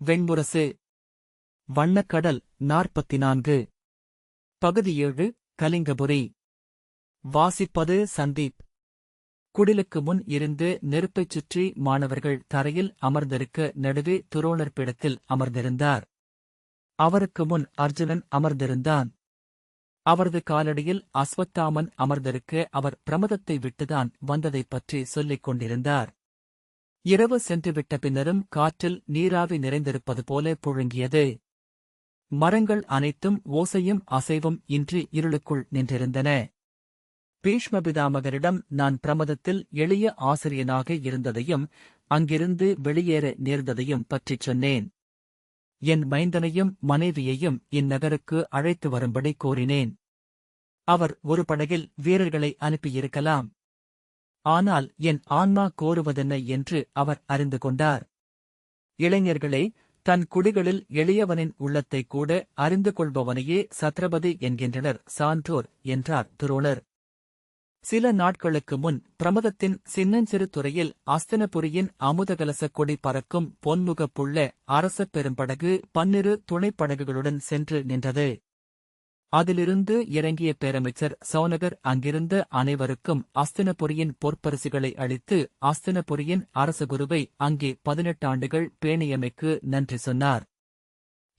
வெண்முரசு. வண்ணக்கடல் 44. பகுதி 7. கலிங்கபுரி. வாசிப்பது சந்தீப். குடிலுக்கு முன் இருந்து நெருப்பைச் சுற்றி மாணவர்கள் தரையில் அமர்ந்திருக்க நடுவே துரோணர் பீடத்தில் அமர்ந்திருந்தார். அவருக்கு முன் அர்ஜுனன் அமர்ந்திருந்தான். அவரது காலடியில் அஸ்வத்தாமன் அமர்ந்திருக்க அவர் பிரமதத்தை விட்டுதான் வந்ததைப் பற்றி சொல்லிக் கொண்டிருந்தார். இரவு சென்றுவிட்ட பின்னரும் காற்றில் நீராவி நிறைந்திருப்பது போல புழுங்கியது. மரங்கள் அனைத்தும் ஓசையும் அசைவும் இன்றி இருளுக்குள் நின்றிருந்தன. பீஷ்மபிதாமகரிடம் நான் பிரமதத்தில் எளிய ஆசிரியனாக இருந்ததையும் அங்கிருந்து வெளியேற நேர்ந்ததையும் பற்றிச் சொன்னேன். என் மைந்தனையும் மனைவியையும் இந்நகருக்கு அழைத்து வரும்படி கோரினேன். அவர் ஒரு படகில் வீரர்களை அனுப்பியிருக்கலாம். ஆனால் என் ஆன்மா கோருவதென்ன என்று அவர் அறிந்து கொண்டார். இளைஞர்களே, தன் குடிகளில் எளியவனின் உள்ளத்தைக் கூட அறிந்து கொள்பவனையே சத்ரபதி என்கின்றனர் சான்றோர் என்றார் துரோணர். சில நாட்களுக்கு முன் பிரமதத்தின் சின்னஞ்சிறு துறையில் அஸ்தினபுரியின் அமுதகலசக் கொடி பறக்கும் பொன்முகப்புள்ள அரச பெரும்படகு 12 துணைப்படகுகளுடன் சென்று நின்றது. அதிலிருந்து இறங்கிய பேரமைச்சர் சௌனகர் அங்கிருந்த அனைவருக்கும் அஸ்தினபுரியின் பொற்பரிசுகளை அளித்து அஸ்தினபுரியின் அரசகுருவை அங்கே 18 ஆண்டுகள் பேணியமைக்கு நன்றி சொன்னார்.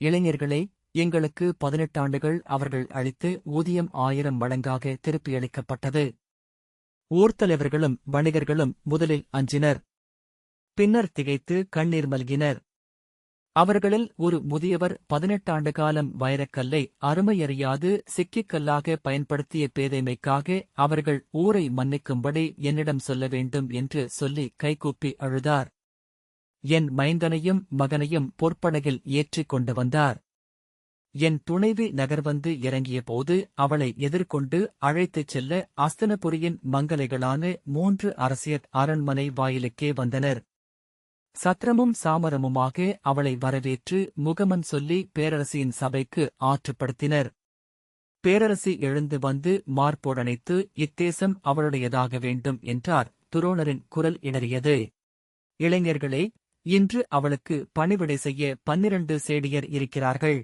இளைஞர்களே, எங்களுக்கு 18 ஆண்டுகள் அவர்கள் அளித்து ஊதியம் 1000 மடங்காக திருப்பியளிக்கப்பட்டது. ஊர்த்தலைவர்களும் வணிகர்களும் முதலில் அஞ்சினர். பின்னர் திகைத்து கண்ணீர் மல்கினர். அவர்களில் ஒரு முதியவர் 18 ஆண்டு காலம் வைரக்கல்லை அருமையறியாது சிக்கிக்கல்லாக பயன்படுத்திய பேதைமைக்காக அவர்கள் ஊரை மன்னிக்கும்படி என்னிடம் சொல்ல வேண்டும் என்று சொல்லி கைகூப்பி அழுதார். என் மைந்தனையும் மகனையும் பொற்படகில் ஏற்றிக் கொண்டு வந்தார். என் துணைவி நகர்வந்து இறங்கியபோது அவளை எதிர்கொண்டு அழைத்துச் செல்ல அஸ்தினபுரியின் மங்கலைகளான 3 அரசியர் அரண்மனை வாயிலுக்கே வந்தனர். சத்திரமும் சாமரமுமாக அவளை வரவேற்று முகமன் சொல்லி பேரரசியின் சபைக்கு ஆற்றுப்படுத்தினர். பேரரசி எழுந்து வந்து மார்போடணைத்து இத்தேசம் அவளுடையதாக வேண்டும் என்றார். துரோணரின் குரல் இடறியது. இளைஞர்களே, இன்று அவளுக்கு பணிவிடை செய்ய 12 சேடியர் இருக்கிறார்கள்.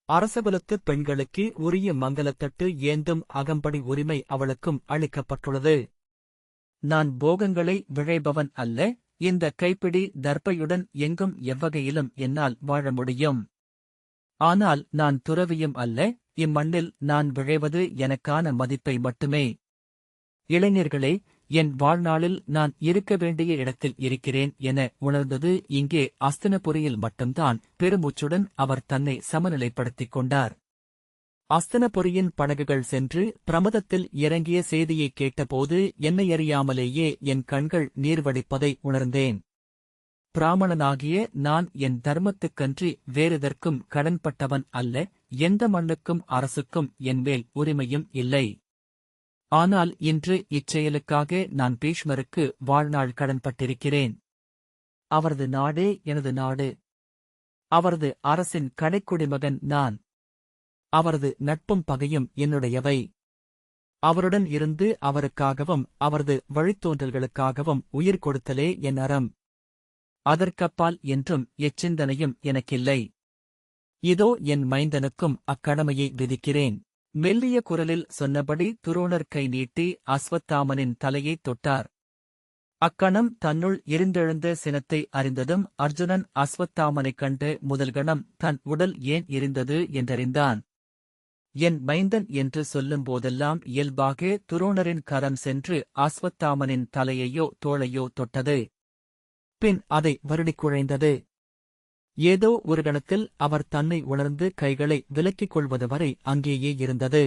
அரசகுலத்துப் பெண்களுக்கு உரிய மங்கலத்தட்டு ஏந்தும் அகம்படி உரிமை அவளுக்கும் அளிக்கப்பட்டுள்ளது. நான் போகங்களை விழைபவன் அல்ல. இந்த கைப்பிடி தர்ப்பையுடன் எங்கும் எவ்வகையிலும் என்னால் வாழ முடியும். ஆனால் நான் துறவியும் அல்ல. இம்மண்ணில் நான் விழைவது எனக்கான மதிப்பை மட்டுமே. இளைஞர்களே, என் வாழ்நாளில் நான் இருக்க வேண்டிய இடத்தில் இருக்கிறேன் என உணர்ந்தது இங்கே அஸ்தினபுரியில் மட்டும்தான். பெருமூச்சுடன் அவர் தன்னை சமநிலைப்படுத்திக் கொண்டார். அஸ்தினபுரியின் படகுகள் சென்று பிரமதத்தில் இறங்கிய செய்தியைக் கேட்டபோது என்னையறியாமலேயே என் கண்கள் நீர்வடிப்பதை உணர்ந்தேன். பிராமணனாகிய நான் என் தர்மத்துக்கன்றி வேறெதற்கும் கடன்பட்டவன் அல்ல. எந்த மண்ணுக்கும் அரசுக்கும் என்மேல் உரிமையும் இல்லை. ஆனால் இன்று இச்செயலுக்காக நான் பீஷ்மருக்கு வாழ்நாள் கடன்பட்டிருக்கிறேன். அவரது நாடே எனது நாடு. அவரது அரசின் கடைக்குடிமகன் நான். அவரது நட்பும் பகையும் என்னுடையவை. அவருடன் இருந்து அவருக்காகவும் அவரது வழித்தோன்றல்களுக்காகவும் உயிர் கொடுத்தலே என் அறம். அதற்கப்பால் என்றும் எச்சிந்தனையும் எனக்கில்லை. இதோ என் மைந்தனுக்கும் அக்கடமையை விதிக்கிறேன். மெல்லிய குரலில் சொன்னபடி துரோணர் கை நீட்டி அஸ்வத்தாமனின் தலையைத் தொட்டார். அக்கணம் தன்னுள் எரிந்தெழுந்த சினத்தை அறிந்ததும் அர்ஜுனன் அஸ்வத்தாமனைக் கண்ட முதல்கணம் தன் உடல் ஏன் எரிந்தது என்றறிந்தான். என் மைந்தன் என்று சொல்லும்போதெல்லாம் இயல்பாக துரோணரின் கரம் சென்று அஸ்வத்தாமனின் தலையையோ தோளையோ தொட்டது. பின் அதை வருடிக் குழைந்தது. ஏதோ ஒரு கணத்தில் அவர் தன்னை உணர்ந்து கைகளை விலக்கிக் கொள்வது வரை அங்கேயே இருந்தது.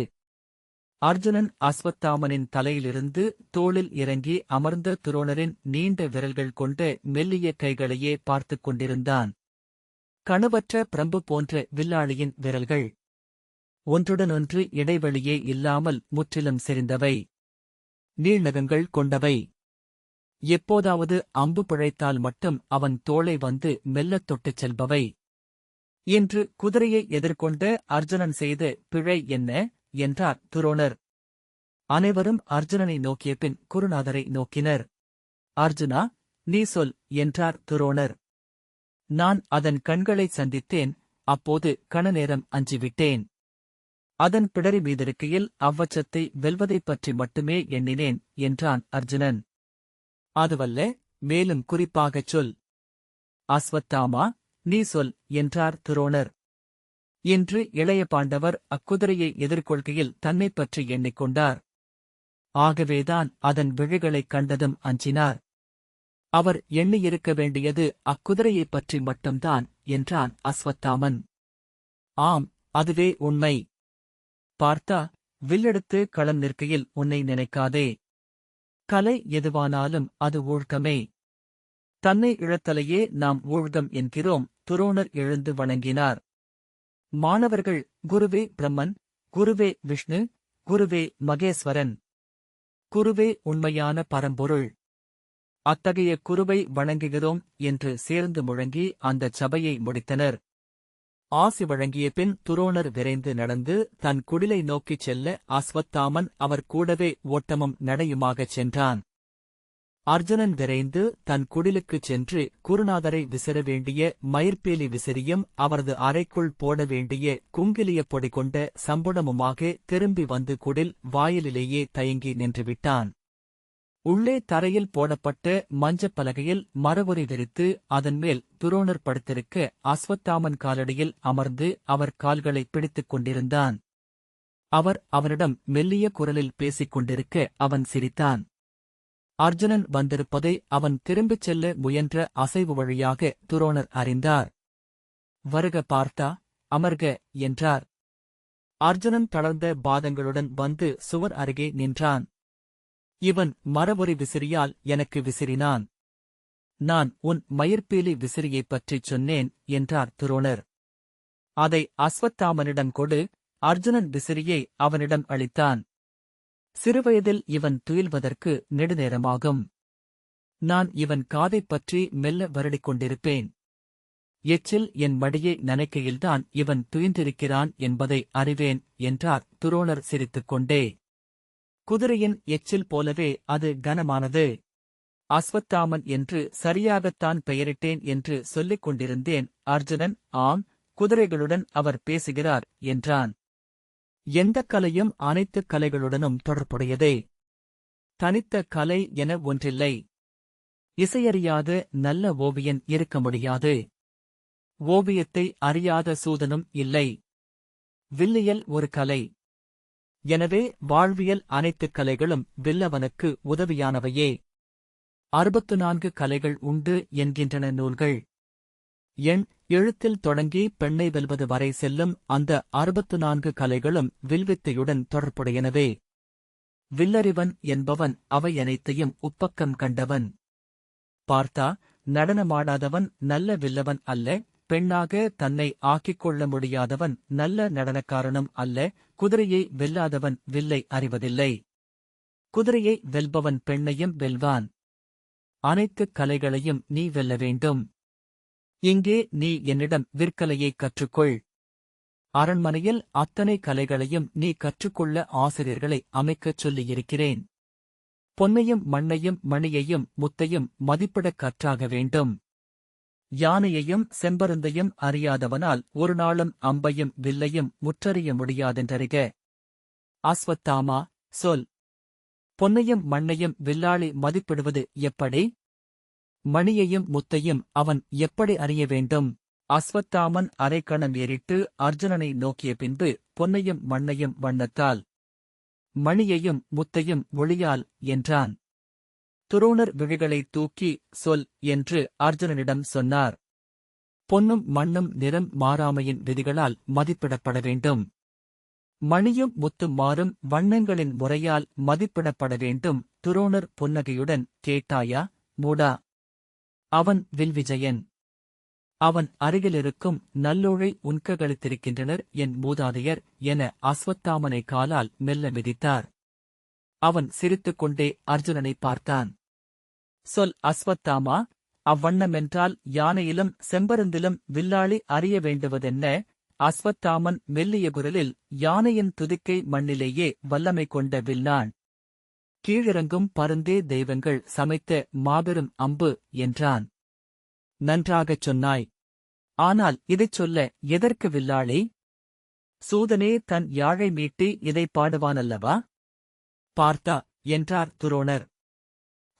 அர்ஜுனன் அஸ்வத்தாமனின் தலையிலிருந்து தோளில் இறங்கி அமர்ந்த துரோணரின் நீண்ட விரல்கள் கொண்ட மெல்லிய கைகளையே பார்த்துக் கொண்டிருந்தான். கணுவற்ற பிரம்பு போன்ற வில்லாளியின் விரல்கள். ஒன்றுடனொன்று இடைவெளியே இல்லாமல் முற்றிலும் செறிந்தவை. நீள்நகங்கள் கொண்டவை. எப்போதாவது அம்பு பிழைத்தால் மட்டும் அவன் தோளை வந்து மெல்லத் தொட்டுச் செல்பவை. இன்று குதிரையை எதிர்கொண்ட அர்ஜுனன் செய்த பிழை என்ன என்றார் துரோணர். அனைவரும் அர்ஜுனனை நோக்கிய பின் குருநாதரை நோக்கினர். அர்ஜுனா, நீ சொல் என்றார் துரோணர். நான் அதன் கண்களை சந்தித்தேன், அப்போது கணநேரம் அஞ்சிவிட்டேன். அதன் பிடரி மீதிருக்கையில் அவ்வச்சத்தை வெல்வதைப் பற்றி மட்டுமே எண்ணினேன் என்றான் அர்ஜுனன். அதுவல்ல, மேலும் குறிப்பாகச் சொல். அஸ்வத்தாமா, நீ சொல் என்றார் துரோணர். இன்று இளைய பாண்டவர் அக்குதிரையை எதிர்கொள்கையில் தன்னைப் பற்றி எண்ணிக்கொண்டார். ஆகவேதான் அதன் விழிகளைக் கண்டதும் அஞ்சினார். அவர் எண்ணியிருக்க வேண்டியது அக்குதிரையைப் பற்றி மட்டும்தான் என்றான் அஸ்வத்தாமன். ஆம், அதுவே உண்மை. பார்த்தா, வில்லெடுத்து களம் நிற்கையில் உன்னை நினைக்காதே. கலை எதுவானாலும் அது ஊழ்கமே. தன்னை இழத்தலையே நாம் ஊழ்கம் என்கிறோம். துரோணர் எழுந்து வணங்கினார். மாணவர்கள், குருவே பிரம்மன், குருவே விஷ்ணு, குருவே மகேஸ்வரன், குருவே உண்மையான பரம்பொருள், அத்தகைய குருவை வணங்குகிறோம் என்று சேர்ந்து முழங்கி அந்தச் சபையை முடித்தனர். ஆசி வழங்கிய பின் துரோணர் விரைந்து நடந்து தன் குடிலை நோக்கிச் செல்ல அஸ்வத்தாமன் அவர் கூடவே ஓட்டமும் நடையுமாகச் சென்றான். அர்ஜுனன் விரைந்து தன் குடிலுக்குச் சென்று குருநாதரை விசிற வேண்டிய மயிர்பேலி விசிறியும் அவரது அறைக்குள் போட வேண்டிய குங்கிலியப் பொடி கொண்ட சம்புடமுமாக திரும்பி வந்து குடில் வாயிலிலேயே தயங்கி நின்றுவிட்டான். உள்ளே தரையில் போடப்பட்ட மஞ்சப் பலகையில் மரவுரி விரித்து அதன்மேல் துரோணர் படுத்திருக்க அஸ்வத்தாமன் காலடியில் அமர்ந்து அவர் கால்களை பிடித்துக் கொண்டிருந்தான். அவர் அவனிடம் மெல்லிய குரலில் பேசிக் கொண்டிருக்க அவன் சிரித்தான். அர்ஜுனன் வந்திருப்பதை அவன் திரும்பிச் செல்ல முயன்ற அசைவு வழியாக துரோணர் அறிந்தார். வருக பார்த்தா, அமர்க என்றார். அர்ஜுனன் தளர்ந்த பாதங்களுடன் வந்து சுவர் அருகே நின்றான். இவன் மரபொரி விசிறியால் எனக்கு விசிறினான். நான் உன் மயிர்பீலி விசிறியைப் பற்றிச் சொன்னேன் என்றார் துரோணர். அதை அஸ்வத்தாமனிடம் கொடு. அர்ஜுனன் விசிறியை அவனிடம் அளித்தான். சிறுவயதில் இவன் துயில்வதற்கு நெடுநேரமாகும். நான் இவன் காதைப் பற்றி மெல்ல வருடிக் கொண்டிருப்பேன். எச்சில் என் மடியை நனைக்கையில்தான் இவன் துயின்றிருக்கிறான் என்பதை அறிவேன் என்றார் துரோணர் சிரித்துக் கொண்டே. குதிரையின் எச்சில் போலவே அது கனமானது. அஸ்வத்தாமன் என்று சரியாகத்தான் பெயரிட்டேன் என்று சொல்லிக் கொண்டிருந்தேன். அர்ஜுனன், ஆம், குதிரைகளுடன் அவர் பேசுகிறார் என்றான். எந்தக் கலையும் அனைத்துக் கலைகளுடனும் தொடர்புடையதே. தனித்த கலை என ஒன்றில்லை. இசையறியாத நல்ல ஓவியன் இருக்க முடியாது. ஓவியத்தை அறியாத சூதனும் இல்லை. வில்லியல் ஒரு கலை. எனவே வாழ்வியல் அனைத்துக் கலைகளும் வில்லவனுக்கு உதவியானவையே. 64 கலைகள் உண்டு என்கின்றன நூல்கள். எண், எழுத்தில் தொடங்கி பெண்ணை வெல்வது வரை செல்லும் அந்த 64 கலைகளும் வில்வித்தையுடன் தொடர்புடையனவே. வில்லறிவன் என்பவன் அவையனைத்தையும் உப்பக்கம் கண்டவன். பார்த்தா, நடனமாடாதவன் நல்ல வில்லவன் அல்ல. பெண்ணாக தன்னை ஆக்கிக் கொள்ள முடியாதவன் நல்ல நடனக்காரனும் அல்ல. குதிரையை வெல்லாதவன் வில்லை அறிவதில்லை. குதிரையை வெல்பவன் பெண்ணையும் வெல்வான். அனைத்துக் கலைகளையும் நீ வெல்ல வேண்டும். இங்கே நீ என்னிடம் விற்கலையைக் கற்றுக்கொள். அரண்மனையில் அத்தனை கலைகளையும் நீ கற்றுக்கொள்ள ஆசிரியர்களை அமைக்கச் சொல்லியிருக்கிறேன். பொன்னையும் மண்ணையும் மணியையும் முத்தையும் மதிப்பிடக் கற்றாக வேண்டும். யானையையும் செம்பருந்தையும் அறியாதவனால் ஒரு நாளும் அம்பையும் வில்லையும் முற்றறிய முடியாதென்றறிக. அஸ்வத்தாமா, சொல். பொன்னையும் மண்ணையும் வில்லாளி மதிப்பிடுவது எப்படி? மணியையும் முத்தையும் அவன் எப்படி அறிய வேண்டும்? அஸ்வத்தாமன் அரைக்கணம் ஏறிட்டு அர்ஜுனனை நோக்கிய பின்பு பொன்னையும் மண்ணையும் வண்ணத்தால், மணியையும் முத்தையும் ஒளியால் என்றான். துரோணர் விழிகளைத் தூக்கி சொல் என்று அர்ஜுனனிடம் சொன்னார். பொன்னும் மண்ணும் நிறம் மாறாமையின் விதிகளால் மதிப்பிடப்பட வேண்டும். மணியும் முத்தும் மாறும் வண்ணங்களின் முறையால் மதிப்பிடப்பட வேண்டும். துரோணர் புன்னகையுடன், கேட்டாயா மூடா? அவன் வில்விஜயன். அவன் அருகிலிருக்கும் நல்லோழை உன்ககளித்திருக்கின்றனர் என் மூதாதையர் என அஸ்வத்தாமனை காலால் மெல்ல மிதித்தார். அவன் சிரித்துக்கொண்டே அர்ஜுனனை பார்த்தான். சொல் அஸ்வத்தாமா, அவ்வண்ணமென்றால் யானையிலும் செம்பருந்திலும் வில்லாளி அறிய வேண்டுவதென்ன? அஸ்வத்தாமன் மெல்லிய குரலில், யானையின் துதிக்கை மண்ணிலேயே வல்லமை கொண்ட வில்லான். கீழிறங்கும் பருந்தே தெய்வங்கள் சமைத்த மாபெரும் அம்பு என்றான். நன்றாகச் சொன்னாய். ஆனால் இதைச் சொல்ல எதற்கு வில்லாளி? சூதனே தன் யாழை மீட்டி இதை பாடுவானல்லவா? பார்த்தா என்றார் துரோணர்.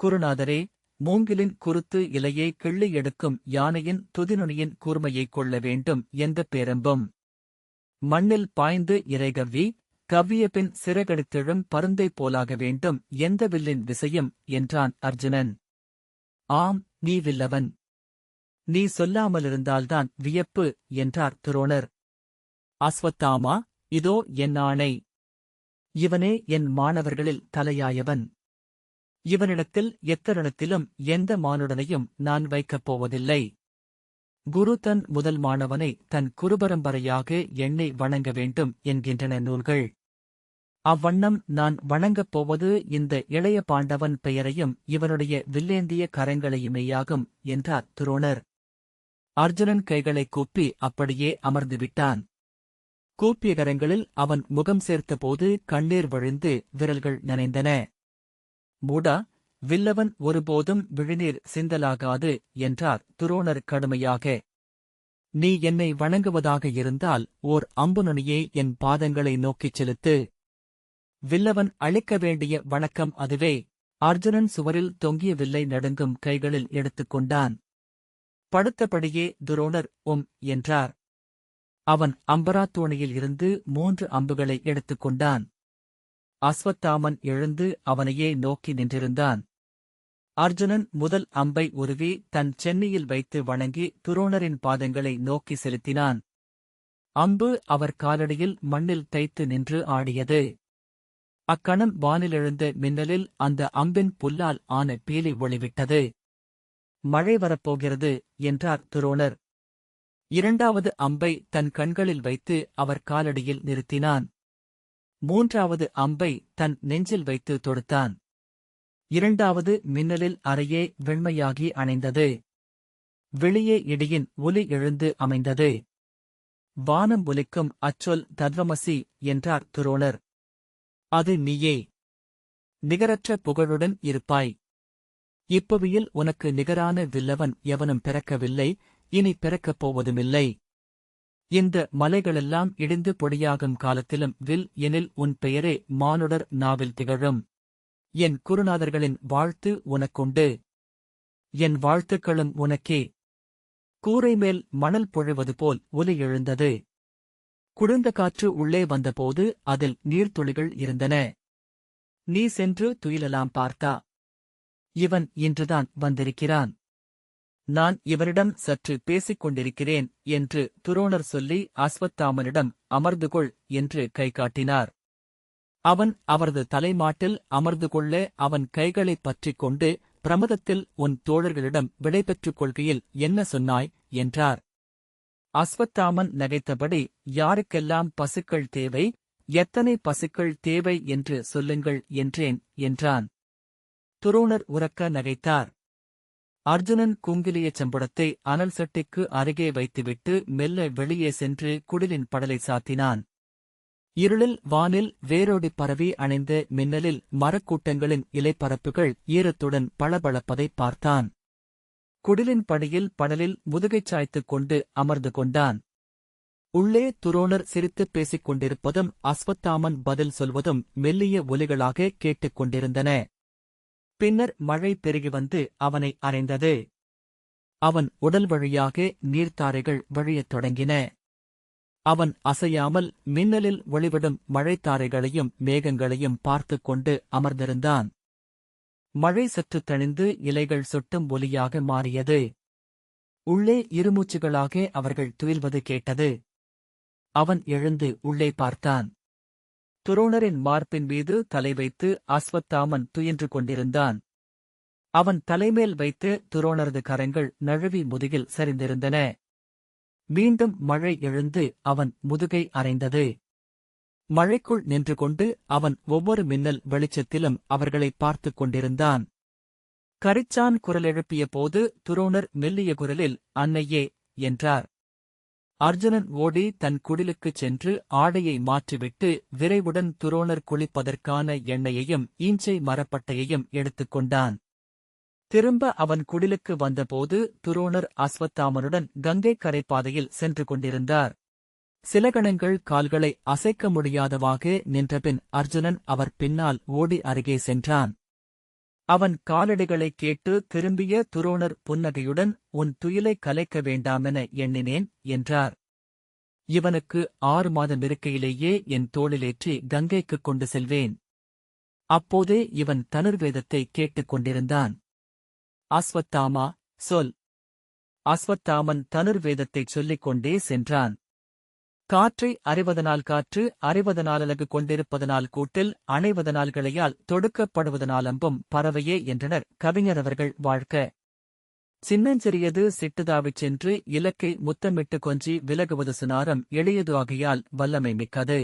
குருநாதரே, மூங்கிலின் குருத்து இலையை கிள்ளி எடுக்கும் யானையின் துதிநுனியின் கூர்மையைக் கொள்ள வேண்டும் என்ற பேரம்பும் மண்ணில் பாய்ந்து இறைகவ்வி கவ்வியபின் சிறகடித்தெழும் பருந்தை போலாக வேண்டும் எந்த வில்லின் விசையும் என்றான் அர்ஜுனன். ஆம், நீ வில்லவன். நீ சொல்லாமலிருந்தால்தான் வியப்பு என்றார் துரோணர். அஸ்வத்தாமா, இதோ என் ஆணை. இவனே என் மாணவர்களில் தலையாயவன். இவனிடத்தில் எத்தருணத்திலும் எந்த மானுடனையும் நான் வைக்கப் போவதில்லை. குரு தன் முதல் மாணவனை தன் குருபரம்பரையாக எண்ணி வணங்க வேண்டும் என்கின்றன நூல்கள். அவ்வண்ணம் நான் வணங்கப் போவது இந்த இளைய பாண்டவன் பெயரையும் இவனுடைய வில்லேந்திய கரங்களையுமேயாகும் என்றார் துரோணர். அர்ஜுனன் கைகளைக் கூப்பி அப்படியே அமர்ந்துவிட்டான். கூப்பிய கரங்களில் அவன் முகம் சேர்த்தபோது கண்ணீர் வழிந்து விரல்கள் நனைந்தன. மூடா, வில்லவன் ஒருபோதும் விழிநீர் சிந்தலாகாது என்றார் துரோணர் கடுமையாக. நீ என்னை வணங்குவதாக இருந்தால் ஓர் அம்புநுனியே என் பாதங்களை நோக்கிச் செலுத்து. வில்லவன் அளிக்க வேண்டிய வணக்கம் அதுவே. அர்ஜுனன் சுவரில் தொங்கிய வில்லை நடுங்கும் கைகளில் எடுத்துக்கொண்டான். படுத்தபடியே துரோணர் என்றார். அவன் அம்பராத்தோணியில் இருந்து 3 அம்புகளை எடுத்துக்கொண்டான். அஸ்வத்தாமன் எழுந்து அவனையே நோக்கி நின்றிருந்தான். அர்ஜுனன் முதல் அம்பை உருவி தன் சென்னியில் வைத்து வணங்கி துரோணரின் பாதங்களை நோக்கி செலுத்தினான். அம்பு அவர் காலடியில் மண்ணில் தைத்து நின்று ஆடியது. அக்கணம் வானிலெழுந்த மின்னலில் அந்த அம்பின் புல்லால் ஆன பீலி ஒளிவிட்டது. மழை வரப்போகிறது என்றார் துரோணர். 2வது அம்பை தன் கண்களில் வைத்து அவர் காலடியில் நிறுத்தினான். 3வது அம்பை தன் நெஞ்சில் வைத்து தொடுத்தான். 2வது மின்னலில் அறையே வெண்மையாகி அணைந்தது. வெளியே இடியின் ஒலி எழுந்து அமைந்தது. வானம் ஒலிக்கும் அச்சொல் தத்வமசி என்றார் துரோணர். அது நீயே. நிகரற்ற புகழுடன் இருப்பாய். இப்புவியில் உனக்கு நிகரான வில்லவன் எவனும் பிறக்கவில்லை, இனி பிறக்கப் போவதுமில்லை. இந்த மலைகளெல்லாம் இடிந்து பொடியாகும் காலத்திலும் வில் எனில் உன் பெயரே மானுடர் நாவில் திகழும். என் குருநாதர்களின் வாழ்த்து உனக்குண்டு. என் வாழ்த்துக்களும் உனக்கே. கூரை மேல் மணல் பொழிவது போல் ஒலி எழுந்தது. குளிர்ந்த காற்று உள்ளே வந்தபோது அதில் நீர்த்துளிகள் இருந்தன. நீ சென்று துயிலலாம் பார்த்தா. இவன் இன்றுதான் வந்திருக்கிறான். நான் இவரிடம் சற்று பேசிக் கொண்டிருக்கிறேன் என்று துரோணர் சொல்லி அஸ்வத்தாமனிடம் அமர்ந்துகொள் என்று கை காட்டினார். அவன் அவரது தலைமாட்டில் அமர்ந்து கொள்ள அவன் கைகளைப் பற்றிக் கொண்டு பிரமதத்தில் உன் தோழர்களிடம் விடைபெற்றுக் கொள்கையில் என்ன சொன்னாய் என்றார். அஸ்வத்தாமன் நகைத்தபடி யாருக்கெல்லாம் பசுக்கள் தேவை, எத்தனை பசுக்கள் தேவை என்று சொல்லுங்கள் என்றேன் என்றான். துரோணர் உரக்க நகைத்தார். அர்ஜுனன் குங்கிலிய செம்படத்தை அனல் சட்டிக்கு அருகே வைத்துவிட்டு மெல்ல வெளியே சென்று குடிலின் படலை சாத்தினான். இருளில் வானில் வேரோடி பரவி அணைந்த மின்னலில் மரக்கூட்டங்களின் இலைப்பரப்புகள் ஈரத்துடன் பளபளப்பதைப் பார்த்தான். குடிலின் படியில் படலில் முதுகைச் சாய்த்துக் கொண்டு அமர்ந்து கொண்டான். உள்ளே துரோணர் சிரித்துப் பேசிக் கொண்டிருப்பதும் அஸ்வத்தாமன் பதில் சொல்வதும் மெல்லிய ஒலிகளாக கேட்டுக் கொண்டிருந்தன. பின்னர் மழை பெருகி வந்து அவனை அறைந்தது. அவன் உடல் வழியாக நீர்த்தாரைகள் வழியத் தொடங்கின. அவன் அசையாமல் மின்னலில் ஒளிவிடும் மழைத்தாரைகளையும் மேகங்களையும் பார்த்துக் கொண்டு அமர்ந்திருந்தான். மழை சற்று தணிந்து இலைகள் சொட்டும் ஒலியாக மாறியது. உள்ளே இருமூச்சுகளாக அவர்கள் துயில்வது கேட்டது. அவன் எழுந்து உள்ளே பார்த்தான். துரோணரின் மார்பின் மீது தலை வைத்து அஸ்வத்தாமன் துயின்று கொண்டிருந்தான். அவன் தலைமேல் வைத்து துரோணரது கரங்கள் நழுவி முதுகில் சரிந்திருந்தன. மீண்டும் மழை எழுந்து அவன் முதுகை அறைந்தது. மழைக்குள் நின்று கொண்டு அவன் ஒவ்வொரு மின்னல் வெளிச்சத்திலும் அவர்களை பார்த்துக் கொண்டிருந்தான். கரிச்சான் குரல் எழுப்பிய போது துரோணர் மெல்லிய குரலில் அன்னையே என்றார். அர்ஜுனன் ஓடி தன் குடிலுக்குச் சென்று ஆடையை மாற்றிவிட்டு விரைவுடன் துரோணர் குளிப்பதற்கான எண்ணெயையும் ஈஞ்சை மரப்பட்டையையும் எடுத்துக்கொண்டான். திரும்ப அவன் குடிலுக்கு வந்தபோது துரோணர் அஸ்வத்தாமனுடன் கங்கை கரைப்பாதையில் சென்று கொண்டிருந்தார். சில கணங்கள் கால்களை அசைக்க முடியாதவாக நின்றபின் அர்ஜுனன் அவர் பின்னால் ஓடி அருகே சென்றான். அவன் காலடிகளைக் கேட்டு திரும்பிய துரோணர் புன்னகையுடன் உன் துயிலை கலைக்க வேண்டாமென எண்ணினேன் என்றார். இவனுக்கு 6 மாதம் இருக்கையிலேயே என் தோளிலேற்றி கங்கைக்குக் கொண்டு செல்வேன். அப்போதே இவன் தனுர்வேதத்தை கேட்டுக் கொண்டிருந்தான். அஸ்வத்தாமா, சொல். அஸ்வத்தாமன் தனுர்வேதத்தைச் சொல்லிக் கொண்டே சென்றான். காற்றை அறிவதனால் காற்று அறிவதனாலலகு கொண்டிருப்பதனால் கூட்டில் அணைவதனால் கிளையால் தொடுக்கப்படுவதனாலம்பும் பறவையே என்றனர் கவிஞரவர்கள் வாழ்க்க. சின்னஞ்சிறியது சிட்டுதாவிச் சென்று இலக்கை முத்தமிட்டு கொஞ்சி விலகுவது சுனாரம் எளியது ஆகையால் வல்லமை மிக்கது.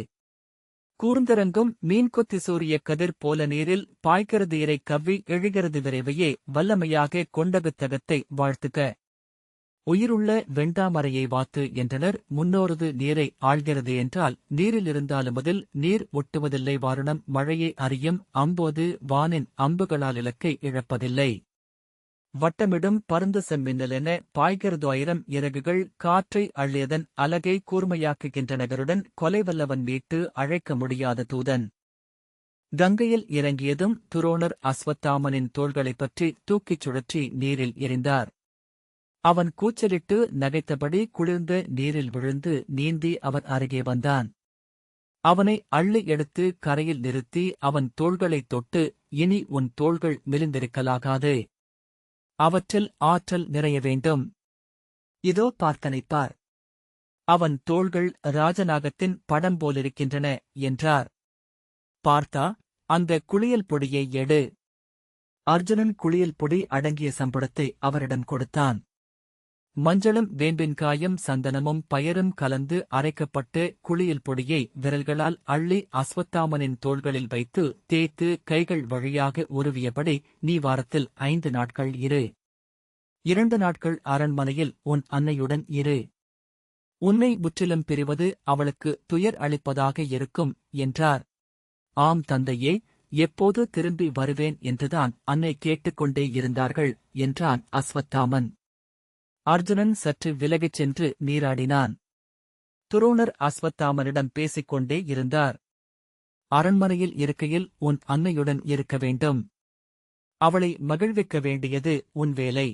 கூர்ந்திறங்கும் மீன்கொத்தி சூரிய கதிர் போல நீரில் பாய்கிறது இரை கவ்வி எழுகிறது விரைவையே வல்லமையாக கொண்டகுத்தகத்தை வாழ்த்துக. உயிருள்ள வெண்டாமரையை வாத்து என்றனர் முன்னோரது நீரை ஆழ்கிறது என்றால் நீரிலிருந்தாலுமதில் நீர் ஒட்டுவதில்லை வாரணம் மழையை அறியும் அம்போது வானின் அம்புகளால் இலக்கை இழப்பதில்லை. வட்டமிடும் பருந்து செம்மின்னலென பாய்கிறது 1000 இறகுகள் காற்றை அள்ளியதன் அலகை கூர்மையாக்குகின்றனகருடன் கொலைவல்லவன் மீட்டு அழைக்க முடியாத தூதன். கங்கையில் இறங்கியதும் துரோணர் அஸ்வத்தாமனின் தோள்களைப் பற்றி தூக்கிச் சுழற்றி நீரில் எறிந்தார். அவன் கூச்சலிட்டு நகைத்தபடி குளிர்ந்த நீரில் விழுந்து நீந்தி அவன் அருகே வந்தான். அவனை அள்ளி எடுத்து கரையில் நிறுத்தி அவன் தோள்களைத் தொட்டு இனி உன் தோள்கள் மெலிந்திருக்கலாகாது. அவற்றில் ஆற்றல் நிறைய வேண்டும். இதோ பார்த்தனைப்பார். அவன் தோள்கள் ராஜநாகத்தின் படம் போலிருக்கின்றன என்றார். பார்த்தா, அந்த குளியல் பொடியை எடு. அர்ஜுனன் குளியல் பொடி அடங்கிய சம்பளத்தை அவரிடம் கொடுத்தான். மஞ்சளும் வேம்பின்காயும் சந்தனமும் பயரும் கலந்து அரைக்கப்பட்டு குளியல் பொடியை விரல்களால் அள்ளி அஸ்வத்தாமனின் தோள்களில் வைத்து தேய்த்து கைகள் வழியாக உருவியபடி நீ வாரத்தில் 5 நாட்கள் இரு. 2 நாட்கள் அரண்மனையில் உன் அன்னையுடன் இரு. உன்னை முற்றிலும் பிரிவது அவளுக்கு துயர் அளிப்பதாக இருக்கும் என்றார். ஆம் தந்தையே, எப்போது திரும்பி வருவேன் என்றுதான் அன்னை கேட்டுக்கொண்டே இருந்தார்கள் என்றான் அஸ்வத்தாமன். அர்ஜுனன் சற்று விலகிச் சென்று நீராடினான். துரோணர் அஸ்வத்தாமனிடம் பேசிக்கொண்டே இருந்தார். அரண்மனையில் இருக்கையில் உன் அன்னையுடன் இருக்க வேண்டும். அவளை மகிழ்விக்க வேண்டியது உன் வேலை.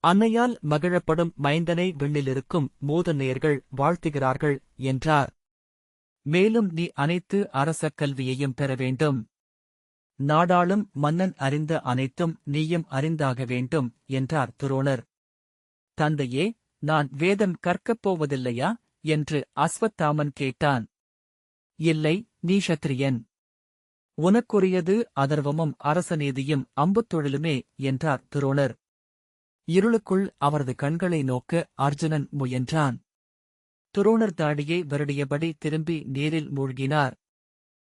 அன்னையால் மகிழப்படும் மைந்தனை விண்ணிலிருக்கும் மூதநேயர்கள் வாழ்த்துகிறார்கள் என்றார். மேலும் நீ அனைத்து அரச கல்வியையும் பெற வேண்டும். நாடாளும் மன்னன் அறிந்த அனைத்தும் நீயும் அறிந்தாக வேண்டும் என்றார் துரோணர். தந்தையே, நான் வேதம் கற்கப் போவதில்லையா என்று அஸ்வத்தாமன் கேட்டான். இல்லை, நீ க்ஷத்திரியன். உனக்குரியது அதர்வமும் அரசநீதியும் அம்புத்தொழிலுமே என்றார் துரோணர். இருளுக்குள் அவரது கண்களை நோக்க அர்ஜுனன் முயன்றான். துரோணர் தாடியை வருடியபடி திரும்பி நீரில் மூழ்கினார்.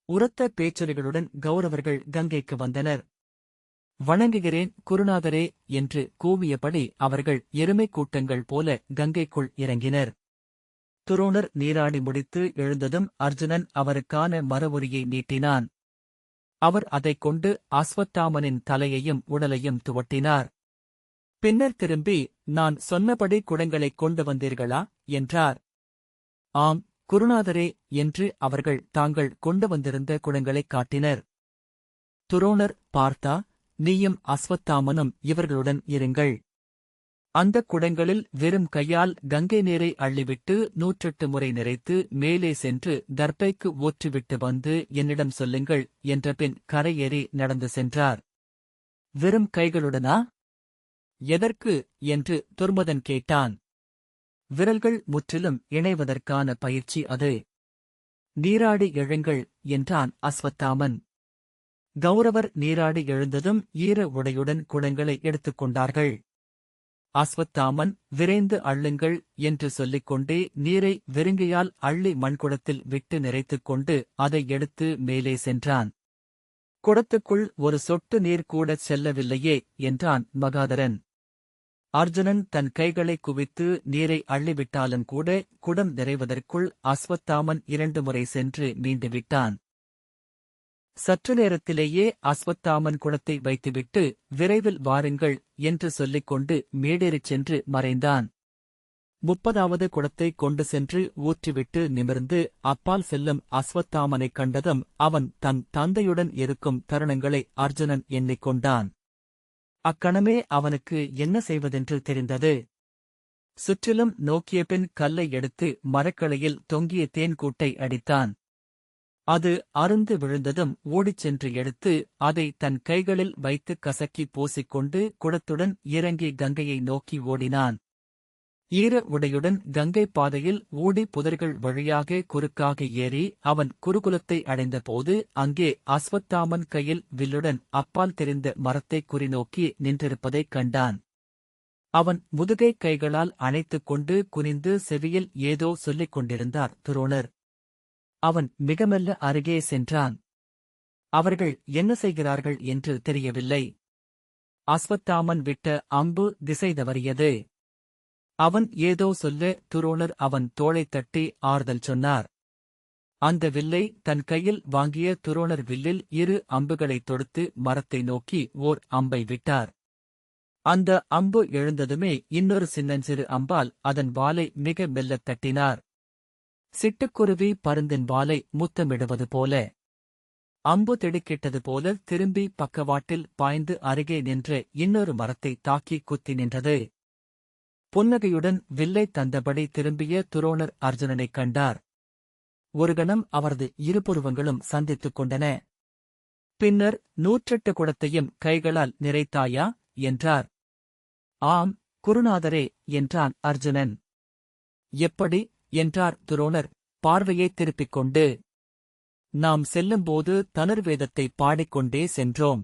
உரத்த பேச்சொலிகளுடன் கௌரவர்கள் கங்கைக்கு வந்தனர். வணங்குகிறேன் குருநாதரே என்று கூவியபடி அவர்கள் எருமைக் கூட்டங்கள் போல கங்கைக்குள் இறங்கினர். துரோணர் நீராடி முடித்து எழுந்ததும் அர்ஜுனன் அவருக்கான மரவுரியை நீட்டினான். அவர் அதைக் கொண்டு அஸ்வத்தாமனின் தலையையும் உடலையும் துவட்டினார். பின்னர் திரும்பி நான் சொன்னபடி குடங்களைக் கொண்டு வந்தீர்களா என்றார். ஆம் குருநாதரே என்று அவர்கள் தாங்கள் கொண்டு வந்திருந்த குடங்களைக் காட்டினர். துரோணர் பார்த்தா, நீயும் அஸ்வத்தாமனும் இவர்களுடன் இருங்கள். அந்தக் குடங்களில் வெறும் கையால் கங்கை நீரை அள்ளிவிட்டு 108 முறை நிறைத்து மேலே சென்று தர்பைக்கு ஊற்றிவிட்டு வந்து என்னிடம் சொல்லுங்கள் என்றபின் கரையேறி நடந்து சென்றார். வெறும் கைகளுடனா? எதற்கு என்று துர்மதன் கேட்டான். விரல்கள் முற்றிலும் இணைவதற்கான பயிற்சி அது. நீராடி எழுங்கள் என்றான் அஸ்வத்தாமன். கௌரவர் நீராடி எழுந்ததும் ஈர உடையுடன் குடங்களை எடுத்துக்கொண்டார்கள். அஸ்வத்தாமன் விரைந்து அள்ளுங்கள் என்று சொல்லிக்கொண்டே நீரை வெறுங்கையால் அள்ளி மண்குடத்தில் விட்டு நிறைத்துக் கொண்டு அதை எடுத்து மேலே சென்றான். குடத்துக்குள் ஒரு சொட்டு நீர் கூடச் செல்லவில்லையே என்றான் மகாதரன். அர்ஜுனன் தன் கைகளை குவித்து நீரை அள்ளிவிட்டாலும் கூட குடம் நிறைவதற்குள் அஸ்வத்தாமன் 2 முறை சென்று மீண்டுவிட்டான். சற்று நேரத்திலேயே அஸ்வத்தாமன் குடத்தை வைத்துவிட்டு விரைவில் வாருங்கள் என்று சொல்லிக்கொண்டு மேடேறிச் சென்று மறைந்தான். 30வது குடத்தை கொண்டு சென்று ஊற்றிவிட்டு நிமிர்ந்து அப்பால் செல்லும் அஸ்வத்தாமனைக் கண்டதும் அவன் தன் தந்தையுடன் இருக்கும் தருணங்களை அர்ஜுனன் எண்ணிக்கொண்டான். அக்கணமே அவனுக்கு என்ன செய்வதென்று தெரிந்தது. சுற்றிலும் நோக்கியபின் கல்லை எடுத்து மரக்கிளையில் தொங்கிய தேன்கூட்டை அடித்தான். அது அறுந்து விழுந்ததும் ஓடிச் சென்று எடுத்து அதை தன் கைகளில் வைத்து கசக்கி பூசிக்கொண்டு குடத்துடன் இறங்கி கங்கையை நோக்கி ஓடினான். ஈர உடையுடன் கங்கை பாதையில் ஓடி புதர்கள் வழியாக குறுக்காக ஏறி அவன் குருகுலத்தை அடைந்தபோது அங்கே அஸ்வத்தாமன் கையில் வில்லுடன் அப்பால் தெரிந்த மரத்தை குறிநோக்கி நின்றிருப்பதைக் கண்டான். அவன் முதுகை கைகளால் அணைத்துக் கொண்டு குனிந்து செவியில் ஏதோ சொல்லிக் கொண்டிருந்தார் துரோணர். அவன் மிக மெல்ல அருகே சென்றான். அவர்கள் என்ன செய்கிறார்கள் என்று தெரியவில்லை. அஸ்வத்தாமன் விட்ட அம்பு திசை தவறியது. அவன் ஏதோ சொல்ல துரோணர் அவன் தோளைத் தட்டி ஆறுதல் சொன்னார். அந்த வில்லை தன் கையில் வாங்கிய துரோணர் வில்லில் 2 அம்புகளைத் தொடுத்து மரத்தை நோக்கி ஓர் அம்பை விட்டார். அந்த அம்பு எழுந்ததுமே இன்னொரு சின்னஞ்சிறு அம்பால் அதன் வாலை மிக மெல்லத் தட்டினார். சிட்டுக்குருவி பருந்தின் வாலை முத்தமிடுவது போல. அம்பு திடுக்கிட்டது போல திரும்பி பக்கவாட்டில் பாய்ந்து அருகே நின்ற இன்னொரு மரத்தை தாக்கி குத்தி நின்றது. புன்னகையுடன் வில்லை தந்தபடி திரும்பிய துரோணர் அர்ஜுனனைக் கண்டார். ஒரு கணம் அவரது இருபுருவங்களும் சந்தித்துக் கொண்டன. பின்னர் 108 குடத்தையும் கைகளால் நிறைத்தாயா என்றார். ஆம் குருநாதரே என்றான் அர்ஜுனன். எப்படி என்றார் துரோணர் பார்வையைத் திருப்பிக் கொண்டு. நாம் செல்லும்போது தனுர்வேதத்தை பாடிக்கொண்டே சென்றோம்.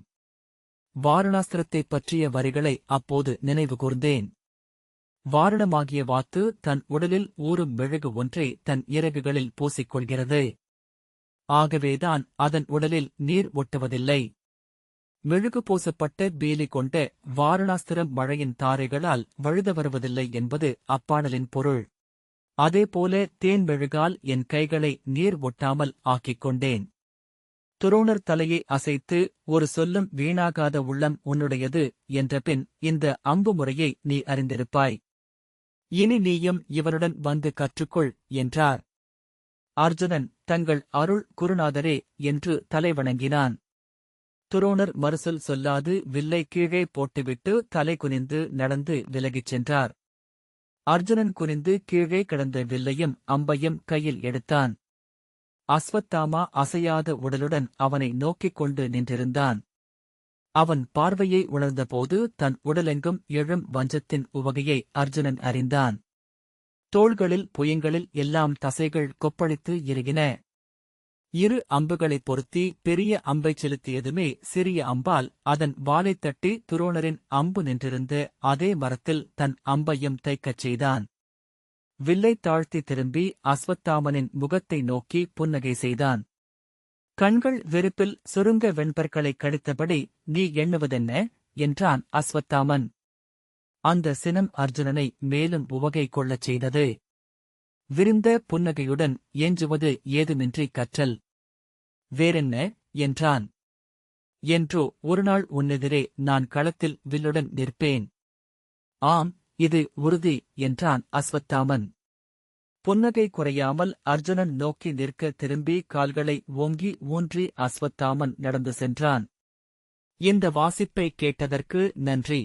வாரணாஸ்திரத்தைப் பற்றிய வரிகளை அப்போது நினைவு கூர்ந்தேன். வாரணமாகிய வாத்து தன் உடலில் ஊறும் மெழுகு ஒன்றை தன் இறகுகளில் பூசிக்கொள்கிறது. ஆகவேதான் அதன் உடலில் நீர் ஒட்டுவதில்லை. மெழுகு பூசப்பட்ட பீலி கொண்ட வாரணாஸ்திரம் மழையின் தாரைகளால் வழுத வருவதில்லை என்பது அப்பாடலின் பொருள். அதேபோல தேன் மெழுகால் என் கைகளை நீர் ஒட்டாமல் ஆக்கிக் கொண்டேன். துரோணர் தலையை அசைத்து ஒரு சொல்லும் வீணாகாத உள்ளம் உன்னுடையது என்றபின் இந்த அம்பு முறையை நீ அறிந்திருப்பாய். இனி நீயும் இவனுடன் வந்து கற்றுக்கொள் என்றார். அர்ஜுனன் தங்கள் அருள் குருநாதரே என்று தலைவணங்கினான். துரோணர் மறுசொல் சொல்லாது வில்லை கீழே போட்டுவிட்டு தலை குனிந்து நடந்து விலகிச் சென்றார். அர்ஜுனன் குனிந்து கீழே கிடந்த வில்லையும் அம்பையும் கையில் எடுத்தான். அஸ்வத்தாமா அசையாத உடலுடன் அவனை நோக்கிக் கொண்டு நின்றிருந்தான். அவன் பார்வையை உணர்ந்தபோது தன் உடலெங்கும் எழும் வஞ்சத்தின் உவகையை அர்ஜுனன் அறிந்தான். தோள்களில் புயங்களில் எல்லாம் தசைகள் கொப்பளித்து இறுகின. 2 அம்புகளைப் பொருத்தி பெரிய அம்பைச் செலுத்தியதுமே சிறிய அம்பால் அதன் வாலைத் தட்டி துரோணரின் அம்பு நின்றிருந்த அதே மரத்தில் தன் அம்பையும் தைக்கச் செய்தான். வில்லைத் தாழ்த்தி திரும்பி அஸ்வத்தாமனின் முகத்தை நோக்கி புன்னகை செய்தான். கண்கள் வெறுப்பில் சுருங்க வெண்பற்களைக் கடித்தபடி நீ எண்ணுவதென்ன என்றான் அஸ்வத்தாமன். அந்த சினம் அர்ஜுனனை மேலும் உவகை கொள்ளச் செய்தது. விரிந்த புன்னகையுடன் ஏஞ்சுவது ஏதுமின்றி கற்றல். வேறென்ன என்றான். என்றோ ஒருநாள் உன்னெதிரே நான் களத்தில் வில்லுடன் நிற்பேன். ஆம் இது உறுதி என்றான் அஸ்வத்தாமன். புன்னகை குறையாமல் அர்ஜுனன் நோக்கி நிற்க திரும்பி கால்களை ஓங்கி ஊன்றி அஸ்வத்தாமன் நடந்து சென்றான். இந்த வாசிப்பை கேட்டதற்கு நன்றி.